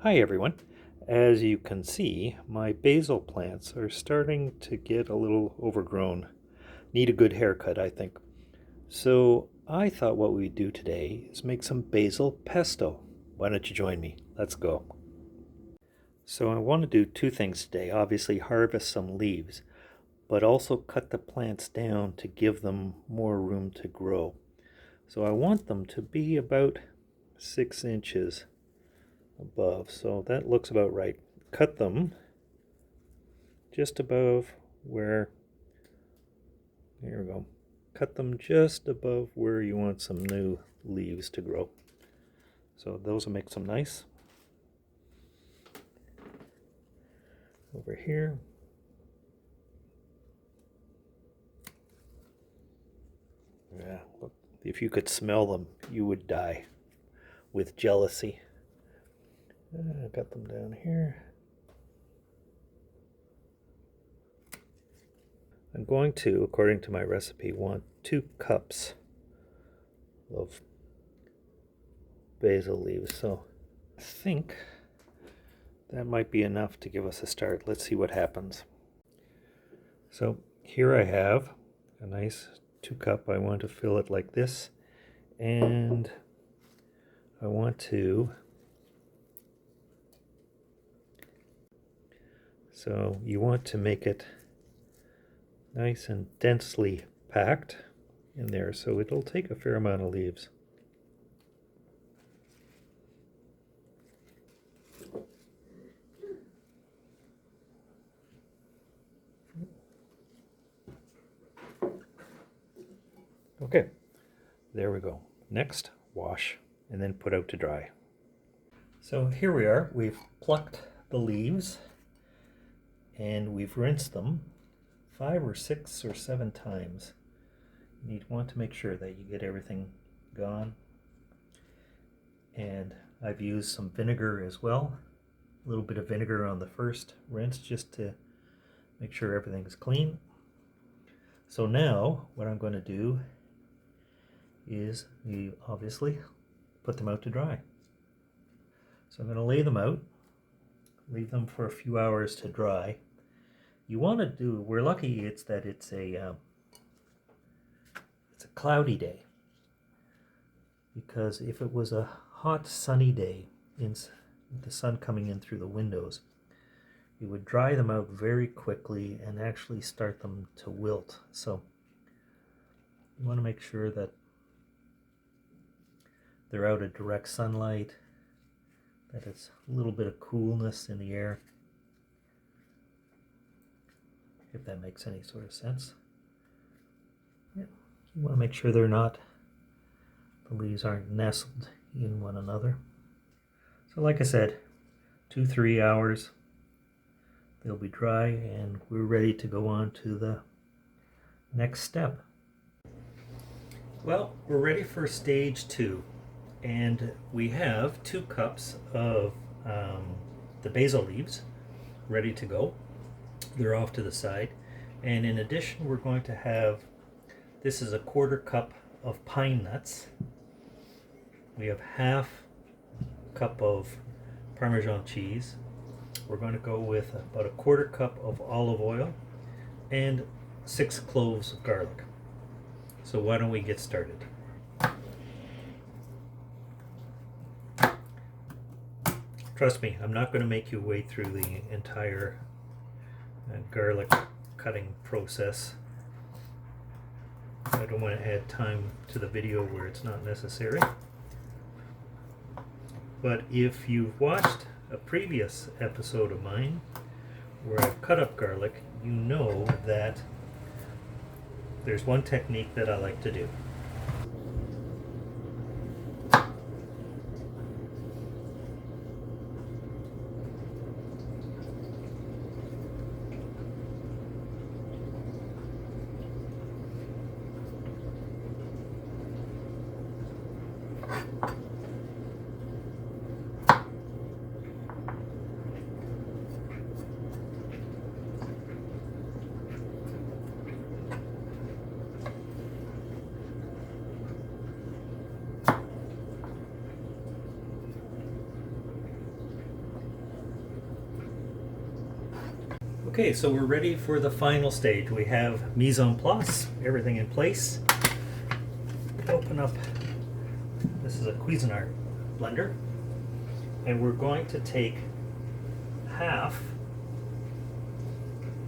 Hi everyone. As you can see, my basil plants are starting to get a little overgrown. Need a good haircut, I think. So I thought what we'd do today is make some basil pesto. Why don't you join me? Let's go. So I want to do two things today. Obviously harvest some leaves, but also cut the plants down to give them more room to grow. So I want them to be about 6 inches above, so that looks about right. Cut them just above where, there we go, cut them just above where you want some new leaves to grow. So those will make some nice. Over here. Yeah, look, if you could smell them, you would die with jealousy. I got them down here. I'm going to, according to my recipe, want 2 cups of basil leaves. So I think that might be enough to give us a start. Let's see what happens. So here I have a nice 2 cup. I want to fill it like this, and I want to, so you want to make it nice and densely packed in there, so it'll take a fair amount of leaves. Okay, there we go. Next, wash and then put out to dry. So here we are. We've plucked the leaves and we've rinsed them 5 or 6 or 7 times. You want to make sure that you get everything gone. And I've used some vinegar as well. A little bit of vinegar on the first rinse just to make sure everything's clean. So now what I'm going to do is you obviously put them out to dry. So I'm going to lay them out, leave them for a few hours to dry. You want to do, we're lucky it's a cloudy day, because if it was a hot sunny day with the sun coming in through the windows, you would dry them out very quickly and actually start them to wilt. So you want to make sure that they're out of direct sunlight, that it's a little bit of coolness in the air, if that makes any sort of sense. Yeah. You want to make sure the leaves aren't nestled in one another. So like I said, 2-3 hours, they'll be dry and we're ready to go on to the next step. Well, we're ready for stage 2. And we have 2 cups of the basil leaves ready to go. They're off to the side. And in addition, we're going to have, this is a 1/4 cup of pine nuts. We have 1/2 cup of Parmesan cheese. We're going to go with about a 1/4 cup of olive oil and 6 cloves of garlic. So why don't we get started? Trust me, I'm not going to make you wade through the entire garlic cutting process. I don't want to add time to the video where it's not necessary. But if you've watched a previous episode of mine where I've cut up garlic, you know that there's one technique that I like to do. Okay, so we're ready for the final stage. We have mise en place, everything in place. Open up, this is a Cuisinart blender, and we're going to take half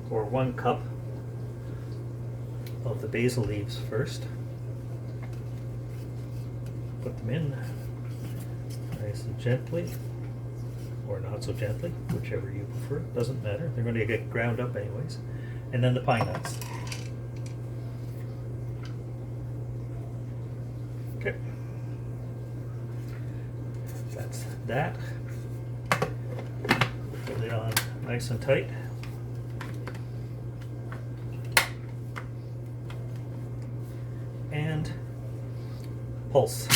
or 1 cup of the basil leaves first. Put them in nice and gently, or not so gently, whichever you prefer. Doesn't matter, they're going to get ground up anyways. And then the pine nuts. Okay, that's that. Put the lid on nice and tight. And pulse.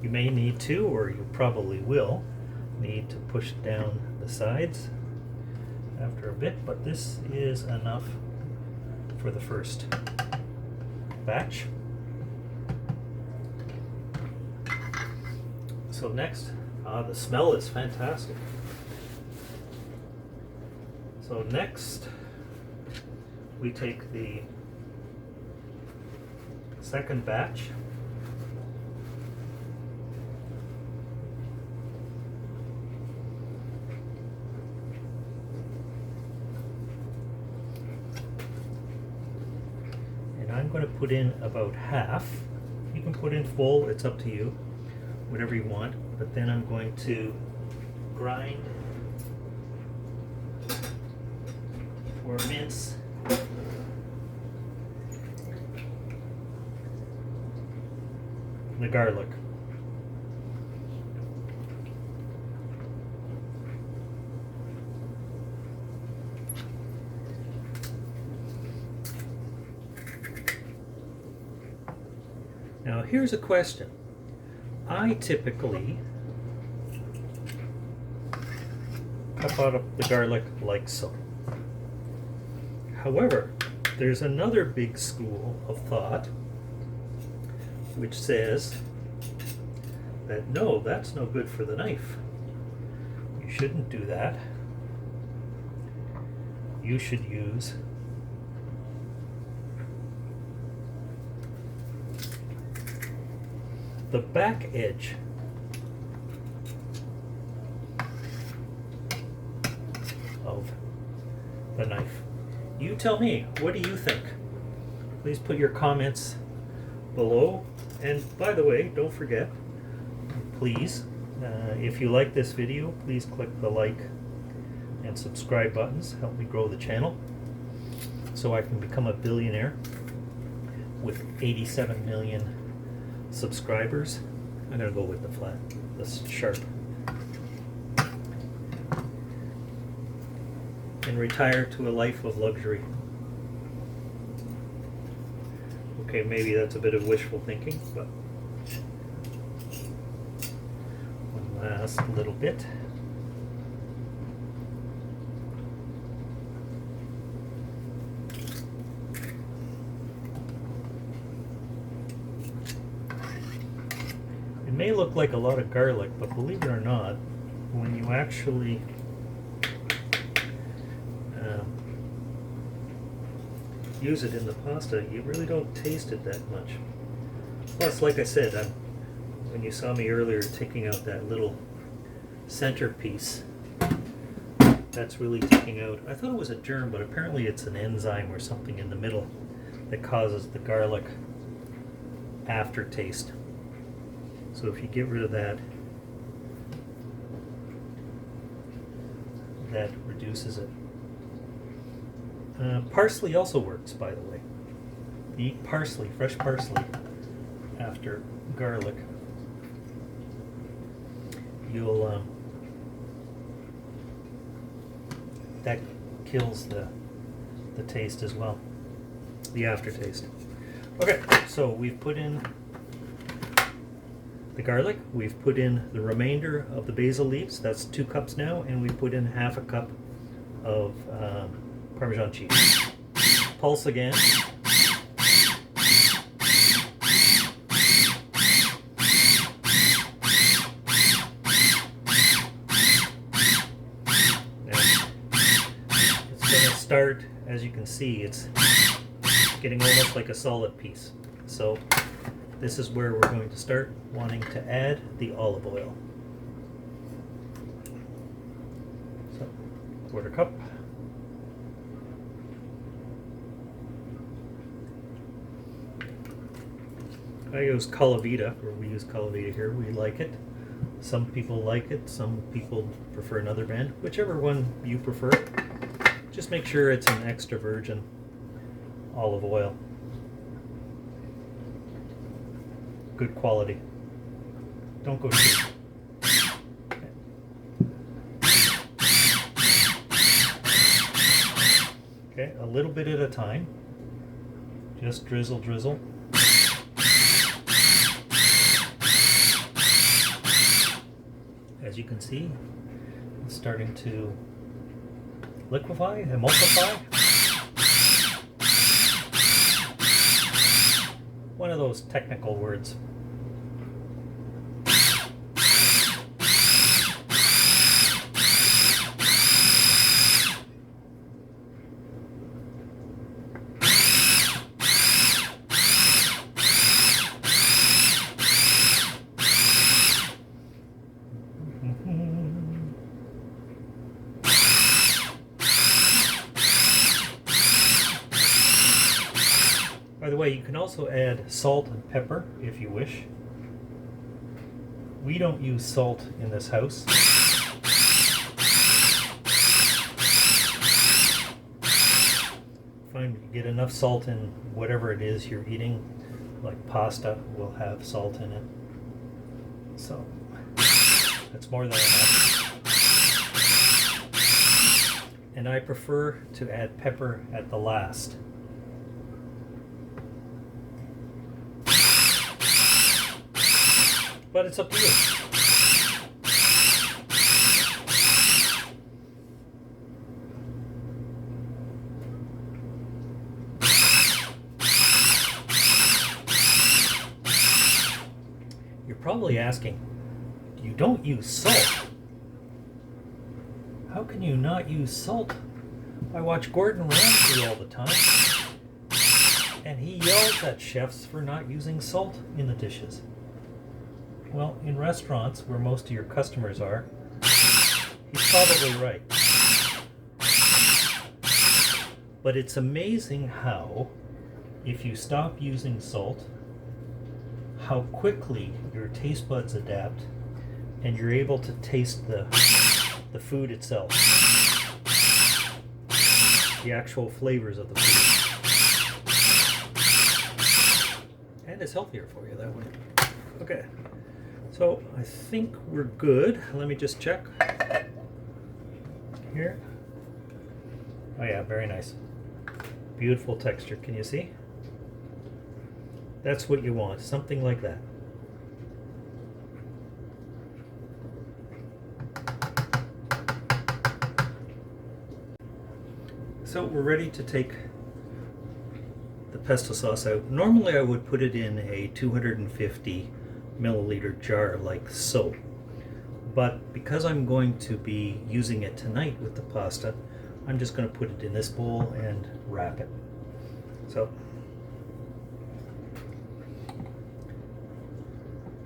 You may need to, or you probably will, need to push down the sides after a bit, but this is enough for the first batch. So next, the smell is fantastic. So next, we take the second batch. And I'm going to put in about half. You can put in full, it's up to you, whatever you want. But then I'm going to grind or mince the garlic. Now here's a question. I typically cut out the garlic like so. However, there's another big school of thought which says that no, that's no good for the knife. You shouldn't do that. You should use the back edge of the knife. You tell me, what do you think? Please put your comments below. And by the way, don't forget, please, if you like this video, please click the like and subscribe buttons. Help me grow the channel so I can become a billionaire with 87 million subscribers. I'm gonna go with the flat, this sharp, and retire to a life of luxury. Okay, maybe that's a bit of wishful thinking, but one last little bit. It may look like a lot of garlic, but believe it or not, when you actually use it in the pasta, you really don't taste it that much. Plus, like I said, when you saw me earlier taking out that little centerpiece, that's really taking out, I thought it was a germ, but apparently it's an enzyme or something in the middle that causes the garlic aftertaste. So if you get rid of that, that reduces it. Parsley also works, by the way. Eat parsley, fresh parsley, after garlic. You'll that kills the taste as well, the aftertaste. Okay, so we've put in the garlic, we've put in the remainder of the basil leaves, that's 2 cups now, and we put in half a cup of Parmesan cheese. Pulse again. Start, as you can see, it's getting almost like a solid piece. So this is where we're going to start wanting to add the olive oil. So, quarter cup. I use Calavita, or we use Calavita here. We like it. Some people like it, some people prefer another brand. Whichever one you prefer. Just make sure it's an extra virgin olive oil. Good quality. Don't go cheap. Okay, a little bit at a time. Just drizzle, drizzle. As you can see, it's starting to liquefy, emulsify. One of those technical words. By the way, you can also add salt and pepper if you wish. We don't use salt in this house. Find you get enough salt in whatever it is you're eating, like pasta will have salt in it. So that's more than enough. And I prefer to add pepper at the last. But it's up to you. You're probably asking, you don't use salt. How can you not use salt? I watch Gordon Ramsay all the time, and he yells at chefs for not using salt in the dishes. Well, in restaurants where most of your customers are, he's probably right. But it's amazing how, if you stop using salt, how quickly your taste buds adapt and you're able to taste the food itself. The actual flavors of the food. And it's healthier for you that way. Okay. So I think we're good. Let me just check here. Oh yeah, very nice. Beautiful texture. Can you see? That's what you want, something like that. So we're ready to take the pesto sauce out. Normally I would put it in a 250 milliliter jar like so, but because I'm going to be using it tonight with the pasta, I'm just going to put it in this bowl and wrap it. So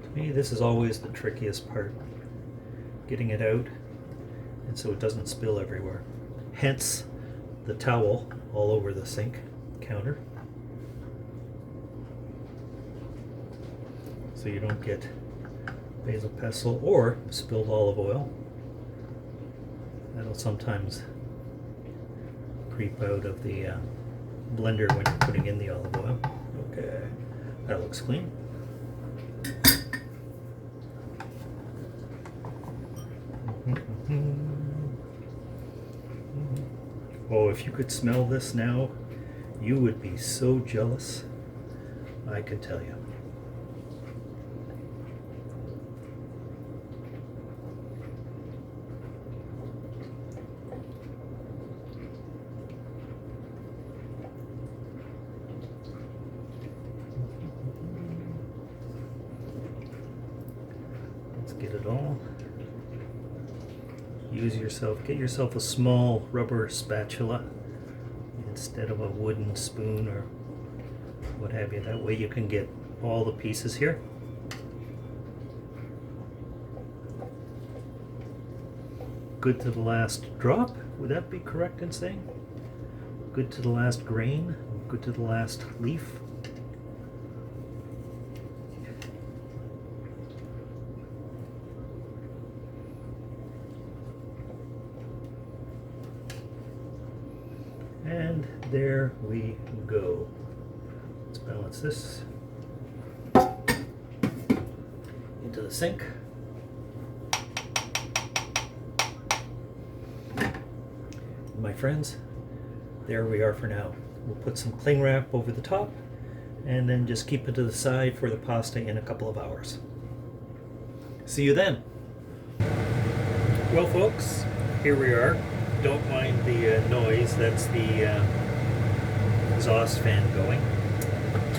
to me this is always the trickiest part, getting it out and so it doesn't spill everywhere, hence the towel all over the sink counter. So you don't get basil pesto or spilled olive oil. That'll sometimes creep out of the blender when you're putting in the olive oil. Okay, that looks clean. Oh, if you could smell this now, you would be so jealous, I can tell you. Let's get it all. Get yourself a small rubber spatula instead of a wooden spoon or what have you. That way you can get all the pieces here. Good to the last drop, would that be correct in saying? Good to the last grain, good to the last leaf. And there we go. Let's balance this into the sink. My friends, there we are for now. We'll put some cling wrap over the top and then just keep it to the side for the pasta in a couple of hours. See you then. Well folks, here we are. Don't mind the noise, that's the exhaust fan going.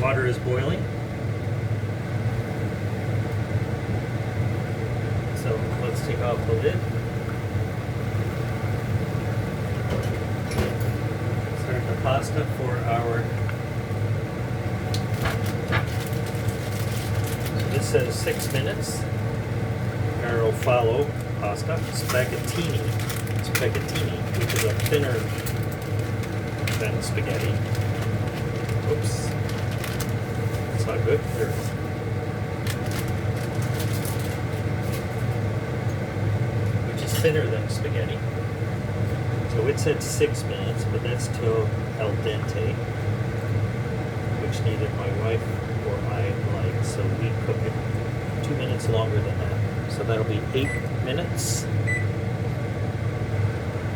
Water is boiling. So let's take off the lid. Start the pasta for our... So this says 6 minutes. Follow pasta, spaghettini, which is a thinner than spaghetti. Oops, that's not good. There. Which is thinner than spaghetti. So it said 6 minutes, but that's till al dente, which neither my wife or I like. So we cook it 2 minutes longer than that. So that'll be 8 minutes.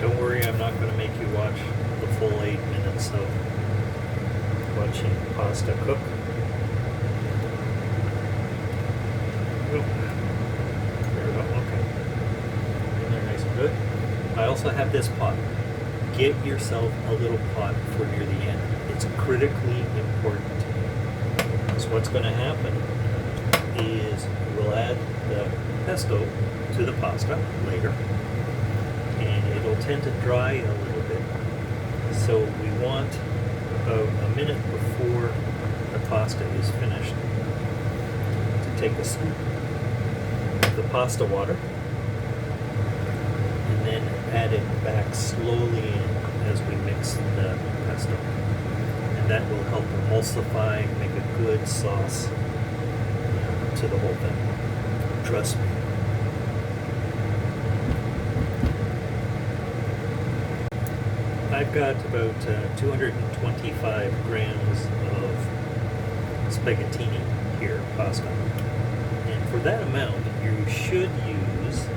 Don't worry, I'm not going to make you watch the full 8 minutes of watching pasta cook. Oh, there we go, okay. And they're nice and good. I also have this pot. Get yourself a little pot for near the end. It's critically important. Because what's going to happen is we'll add the pesto to the pasta later, and it'll tend to dry a little bit. So we want about a minute before the pasta is finished to take a scoop of the pasta water and then add it back slowly in as we mix the pesto. And that will help emulsify, make a good sauce to the whole thing. Trust me. I've got about 225 grams of spaghettini here, pasta. And for that amount, you should use,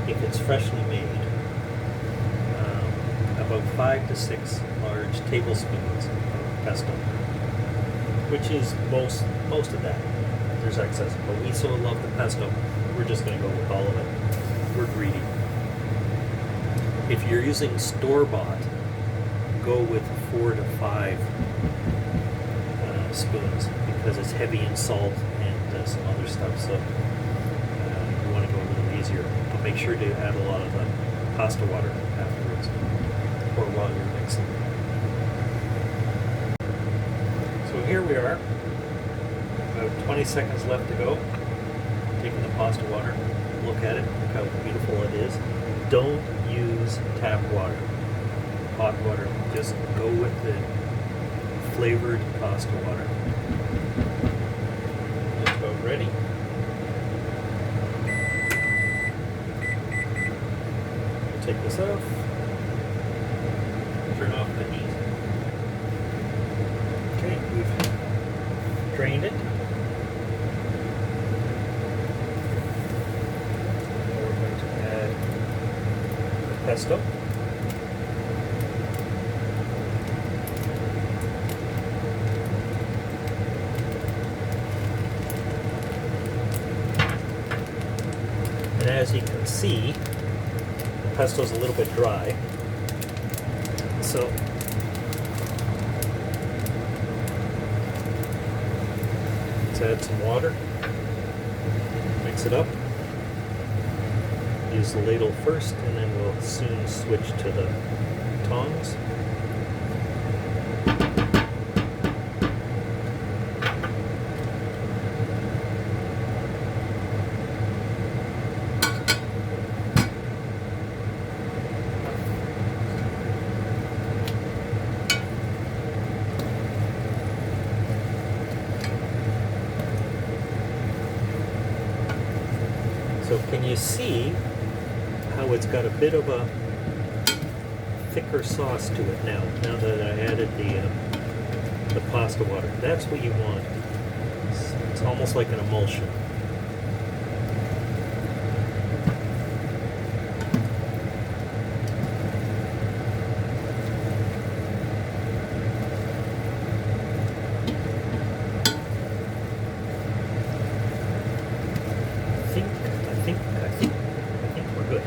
if it's freshly made, about 5 to 6 large tablespoons of pesto, which is most of that. There's excess, but we so love the pesto, we're just going to go with all of it. We're greedy. If you're using store-bought, go with 4 to 5 spoons because it's heavy in salt and some other stuff, so you want to go a little easier. But make sure to add a lot of the pasta water afterwards or while you're mixing. So here we are. About 20 seconds left to go. Taking the pasta water, look at it, look how beautiful it is. Don't use tap water, hot water. Just go with the flavored pasta water. Just about ready. Take this off. Turn off the heat. Okay, we've drained it. Pesto. And as you can see, the pesto is a little bit dry. So let's add some water, mix it up. use the ladle first, and then we'll soon switch to the tongs. So can you see how it's got a bit of a thicker sauce to it now that I added the pasta water? That's what you want. It's almost like an emulsion. I think we're good.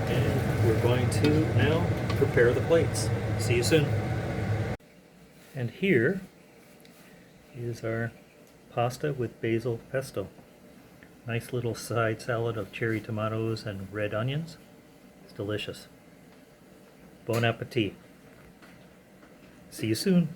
And we're going to now prepare the plates. See you soon. And here is our pasta with basil pesto. Nice little side salad of cherry tomatoes and red onions. It's delicious. Bon appetit. See you soon.